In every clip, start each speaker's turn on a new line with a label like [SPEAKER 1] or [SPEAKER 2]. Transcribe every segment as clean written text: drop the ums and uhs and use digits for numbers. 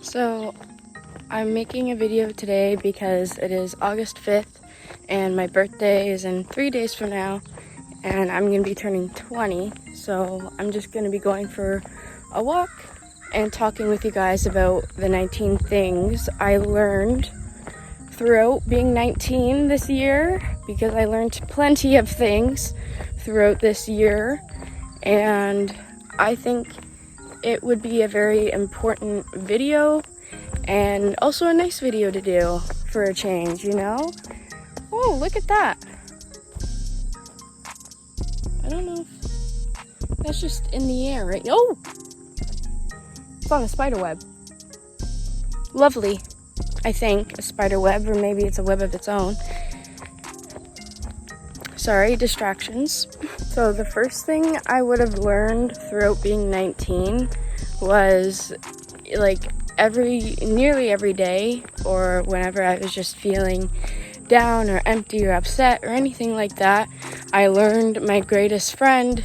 [SPEAKER 1] So I'm making a video today because it is August 5th and my birthday is in 3 days from now and I'm going to be turning 20. So I'm just going to be going for a walk and talking with you guys about the 19 things I learned throughout being 19 this year, because I learned plenty of things throughout this year, and I think it would be a very important video and also a nice video to do for a change, you know? Oh, look at that. I don't know if that's just in the air, right? Oh! It's on a spider web. Lovely, I think, a spider web, or maybe it's a web of its own. Sorry, distractions. So the first thing I would have learned throughout being 19 was, like, nearly every day, or whenever I was just feeling down or empty or upset or anything like that, I learned my greatest friend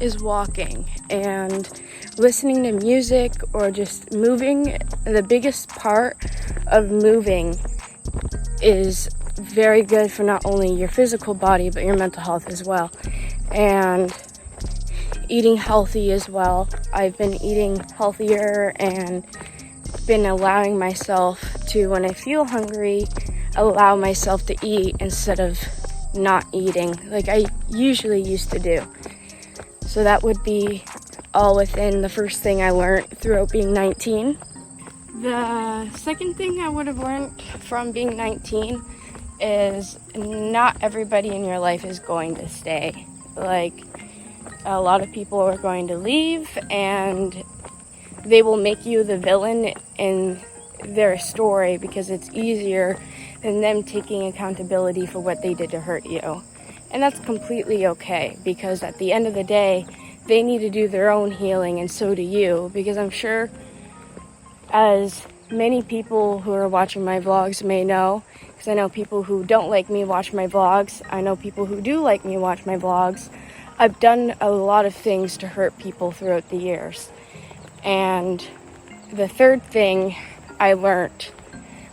[SPEAKER 1] is walking and listening to music or just moving. The biggest part of moving is very good for not only your physical body but your mental health as well, and eating healthy as well. I've been eating healthier and been allowing myself to, when I feel hungry, allow myself to eat instead of not eating like I usually used to do. So that would be all within the first thing I learned throughout being 19. The second thing I would have learned from being 19 is not everybody in your life is going to stay. Like, a lot of people are going to leave and they will make you the villain in their story because it's easier than them taking accountability for what they did to hurt you. And that's completely okay, because at the end of the day, they need to do their own healing, and so do you, because I'm sure, as many people who are watching my vlogs may know, because I know people who don't like me watch my vlogs, I know people who do like me watch my vlogs, I've done a lot of things to hurt people throughout the years. And the third thing I learned,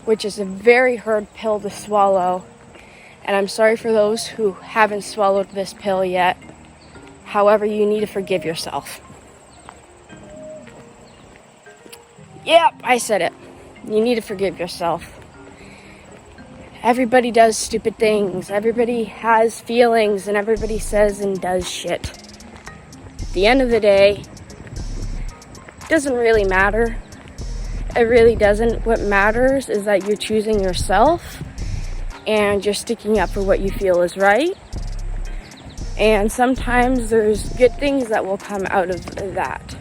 [SPEAKER 1] which is a very hard pill to swallow, and I'm sorry for those who haven't swallowed this pill yet. However, you need to forgive yourself. Yep, I said it. You need to forgive yourself. Everybody does stupid things. Everybody has feelings, and everybody says and does shit. At the end of the day, it doesn't really matter. It really doesn't. What matters is that you're choosing yourself and you're sticking up for what you feel is right. And sometimes there's good things that will come out of that.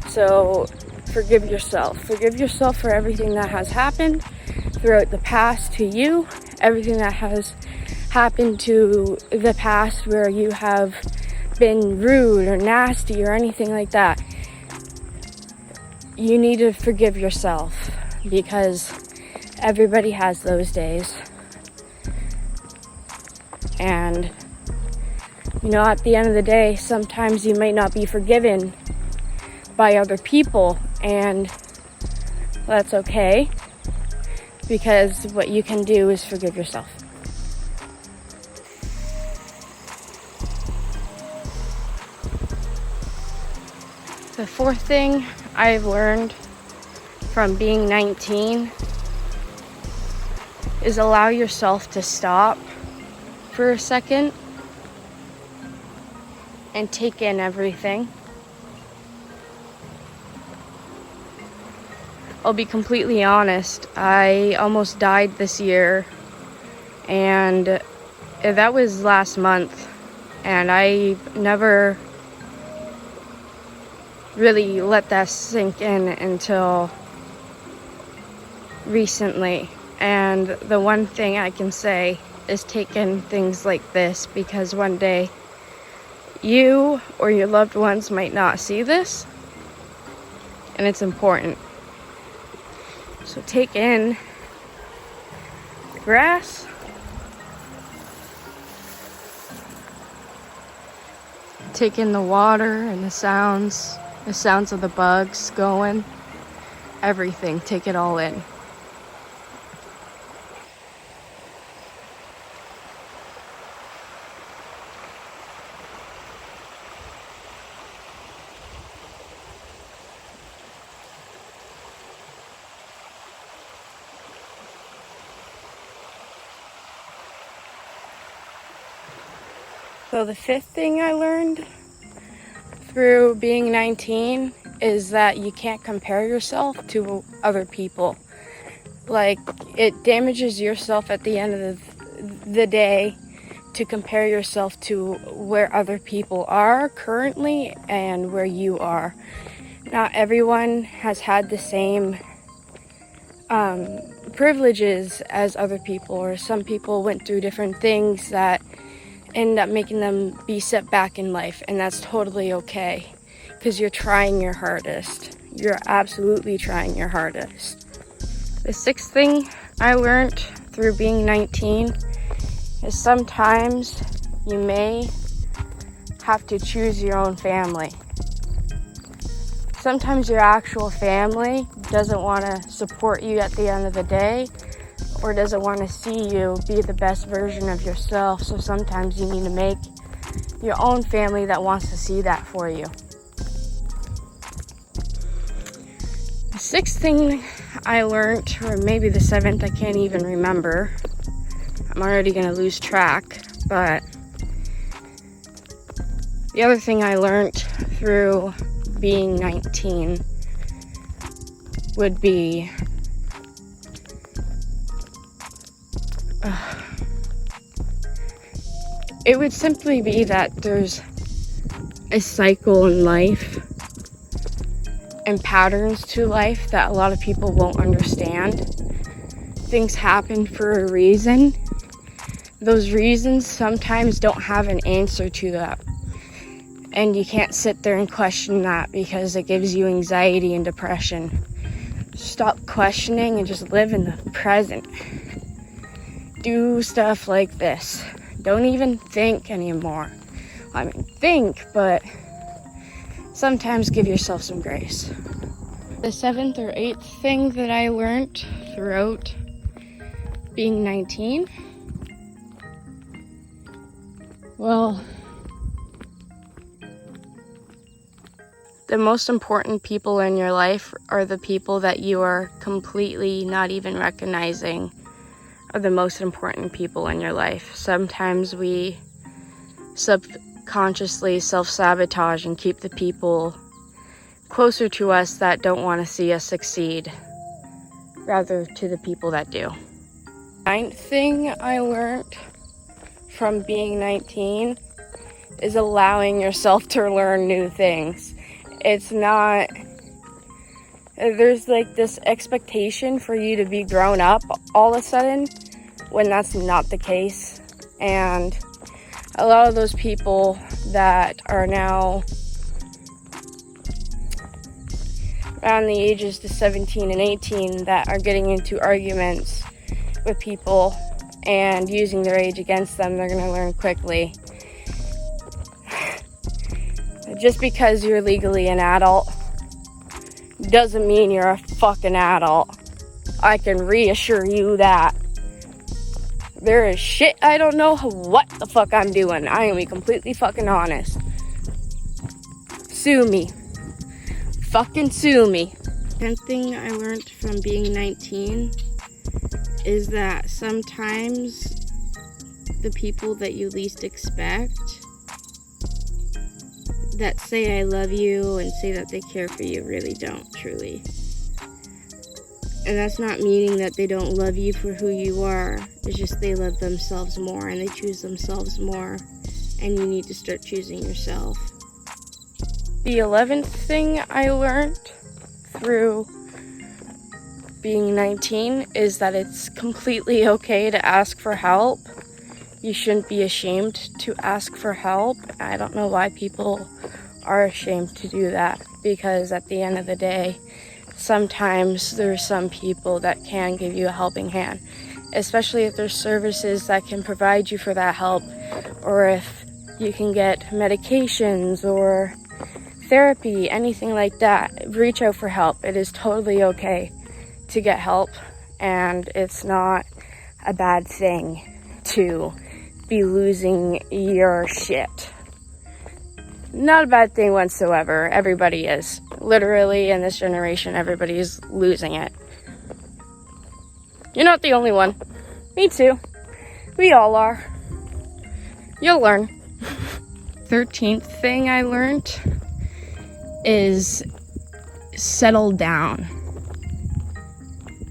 [SPEAKER 1] So forgive yourself. Forgive yourself for everything that has happened throughout the past to you. Everything that has happened to the past where you have been rude or nasty or anything like that. You need to forgive yourself, because everybody has those days. And, you know, at the end of the day, sometimes you might not be forgiven by other people, and that's okay, because what you can do is forgive yourself. The fourth thing I've learned from being 19 is allow yourself to stop for a second and take in everything. I'll be completely honest, I almost died this year, and that was last month, and I never really let that sink in until recently. And the one thing I can say is take in things like this, because one day you or your loved ones might not see this, and it's important. So take in the grass, take in the water and the sounds of the bugs going, everything, take it all in. So the fifth thing I learned through being 19 is that you can't compare yourself to other people. Like, it damages yourself at the end of the day to compare yourself to where other people are currently and where you are. Not everyone has had the same privileges as other people, or some people went through different things that end up making them be set back in life, and that's totally okay, because you're trying your hardest. You're absolutely trying your hardest. The sixth thing I learned through being 19 is sometimes you may have to choose your own family. Sometimes your actual family doesn't want to support you at the end of the day, or doesn't want to see you be the best version of yourself. So sometimes you need to make your own family that wants to see that for you. The sixth thing I learned, or maybe the seventh, I can't even remember. I'm already going to lose track. But the other thing I learned through being 19 would be it would simply be that there's a cycle in life and patterns to life that a lot of people won't understand. Things happen for a reason. Those reasons sometimes don't have an answer to that. And you can't sit there and question that, because it gives you anxiety and depression. Stop questioning and just live in the present. Do stuff like this. Don't even think anymore. I mean, think, but sometimes give yourself some grace. The seventh or eighth thing that I learned throughout being 19, well, the most important people in your life are the people that you are completely not even recognizing are the most important people in your life. Sometimes we subconsciously self-sabotage and keep the people closer to us that don't want to see us succeed, rather to the people that do. Ninth thing I learned from being 19 is allowing yourself to learn new things. It's not, there's like this expectation for you to be grown up all of a sudden, when that's not the case. And a lot of those people that are now around the ages to 17 and 18 that are getting into arguments with people and using their age against them, they're going to learn quickly. Just because you're legally an adult doesn't mean you're a fucking adult. I can reassure you that. There is shit I don't know what the fuck I'm doing. I am be completely fucking honest. Sue me. Fucking sue me. 10th thing I learned from being 19 is that sometimes the people that you least expect, that say I love you and say that they care for you, really don't, truly. And that's not meaning that they don't love you for who you are. It's just they love themselves more and they choose themselves more. And you need to start choosing yourself. The 11th thing I learned through being 19 is that it's completely okay to ask for help. You shouldn't be ashamed to ask for help. I don't know why people are ashamed to do that, because at the end of the day, sometimes there's some people that can give you a helping hand, especially if there's services that can provide you for that help, or if you can get medications or therapy, anything like that, reach out for help. It is totally okay to get help, and it's not a bad thing to be losing your shit. Not a bad thing whatsoever. Everybody is. Literally, in this generation, everybody is losing it. You're not the only one. Me too. We all are. You'll learn. 13th thing I learned is settle down.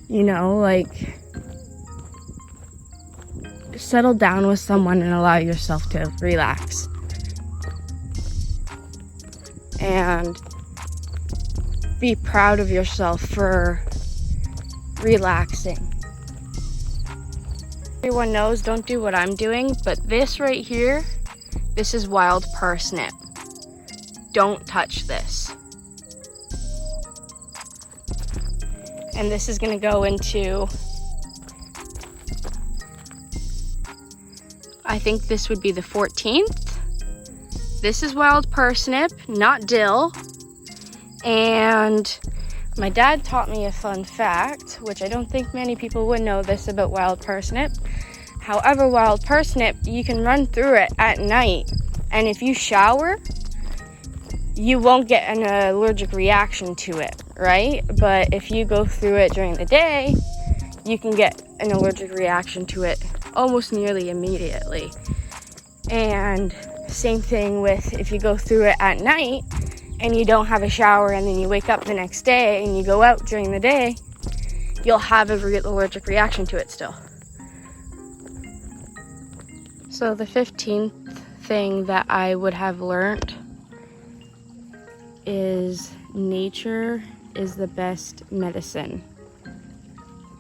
[SPEAKER 1] You know, like, settle down with someone and allow yourself to relax. And be proud of yourself for relaxing. Everyone knows, don't do what I'm doing, but this right here, this is wild parsnip. Don't touch this. And this is gonna go into, I think this would be the 14th. This is wild parsnip, not dill. And my dad taught me a fun fact, which I don't think many people would know this about wild parsnip. However, wild parsnip, you can run through it at night. And if you shower, you won't get an allergic reaction to it, right? But if you go through it during the day, you can get an allergic reaction to it almost nearly immediately. And same thing with if you go through it at night and you don't have a shower and then you wake up the next day and you go out during the day, you'll have an allergic reaction to it still. So the 15th thing that I would have learned is nature is the best medicine.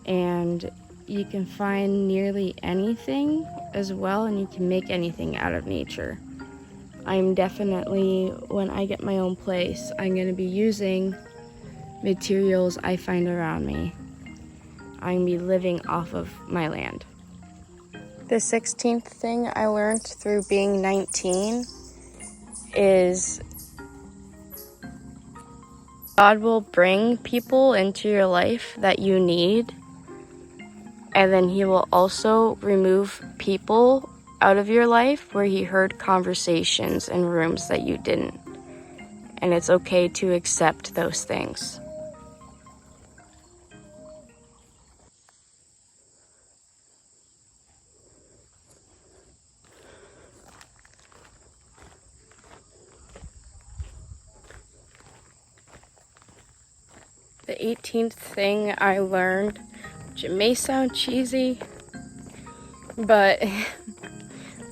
[SPEAKER 1] And you can find nearly anything as well, and you can make anything out of nature. I'm definitely, when I get my own place, I'm going to be using materials I find around me. I'm going to be living off of my land. The 16th thing I learned through being 19 is God will bring people into your life that you need, and then He will also remove people out of your life where He heard conversations in rooms that you didn't. And it's okay to accept those things. The 18th thing I learned, which it may sound cheesy, but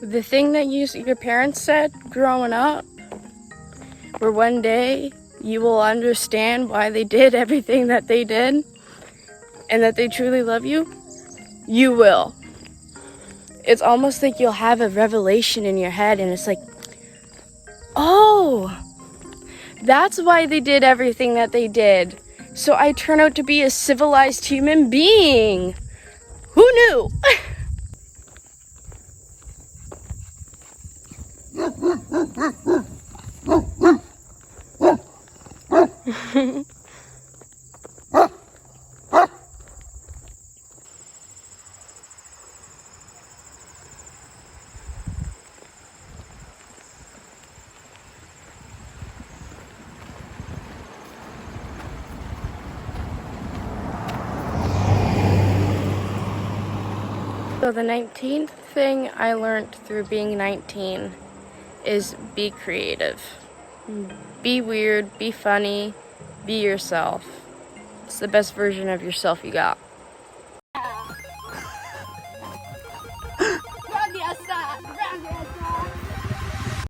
[SPEAKER 1] the thing that your parents said growing up, where one day you will understand why they did everything that they did and that they truly love you, you will. It's almost like you'll have a revelation in your head and it's like, oh, that's why they did everything that they did. So I turn out to be a civilized human being. Who knew? So the 19th thing I learned through being 19 is be creative. Be weird, be funny, be yourself. It's the best version of yourself you got.